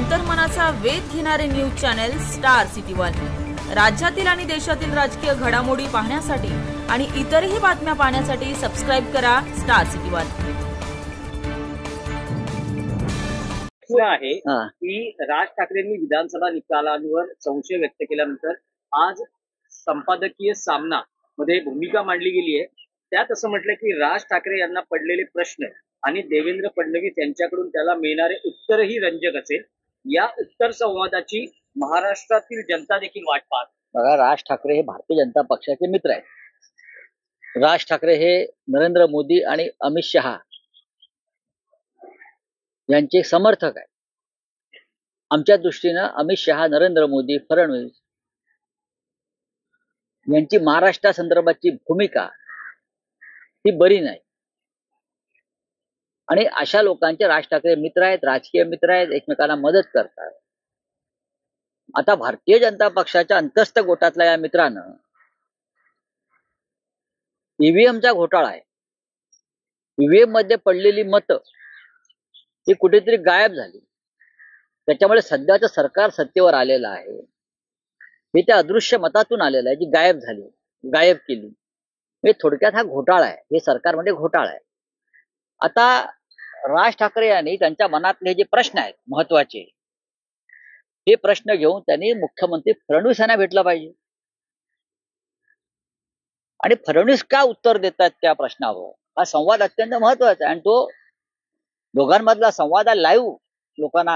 अंतर्मनाचा वेध घेणारे news channel star city one. राज्यातील आणि देशातील राजकीय घडामोडी पाहण्यासाठी आणि इतरही बातम्या पाहण्यासाठी सबस्क्राइब करा स्टार सिटी वन। आहे की राज ठाकरेंनी विधानसभा निकालांवर संशय व्यक्त केल्यानंतर आज संपादकीय सामना मध्ये भूमिका मांडली गेली आहे। त्यात असं म्हटलं की राज ठाकरे यांना पडलेले प्रश्न आणि देवेंद्र फडणवीस यांच्याकडून त्याला मिळणारे उत्तरही रंजक असेल। या उत्तर संवादाची महाराष्ट्रातील जनता देखील वाट पाहत। बघा, राज ठाकरे हे भारतीय जनता पक्षाचे मित्र आहेत। राज ठाकरे हे नरेंद्र मोदी आणि अमित शहा यांचे समर्थक आहेत। आमच्या दृष्टीनं अमित शहा, नरेंद्र मोदी, फडणवीस यांची महाराष्ट्रासंदर्भाची भूमिका ही बरी नाही आणि अशा लोकांचे राज ठाकरे मित्र आहेत, राजकीय मित्र आहेत, एकमेकांना मदत करतात। आता भारतीय जनता पक्षाच्या अंतस्थ गोटातल्या या मित्रानं ईव्हीएमचा घोटाळा आहे, ईव्हीएम मध्ये पडलेली मतं ही कुठेतरी गायब झाली। त्याच्यामुळे सध्याचं सरकार सत्तेवर आलेलं आहे हे त्या अदृश्य मतातून आलेलं आहे, जी गायब झाली, गायब केली। म्हणजे थोडक्यात हा घोटाळा आहे, हे सरकार म्हणजे घोटाळा आहे। आता राज ठाकरे यांनी त्यांच्या मनातले जे प्रश्न आहेत महत्वाचे, हे प्रश्न घेऊन त्यांनी मुख्यमंत्री फडणवीस यांना भेटलं पाहिजे आणि फडणवीस का उत्तर देतात त्या प्रश्नावर, हा संवाद अत्यंत महत्वाचा आहे आणि तो दोघांमधला संवाद लाईव्ह लोकांना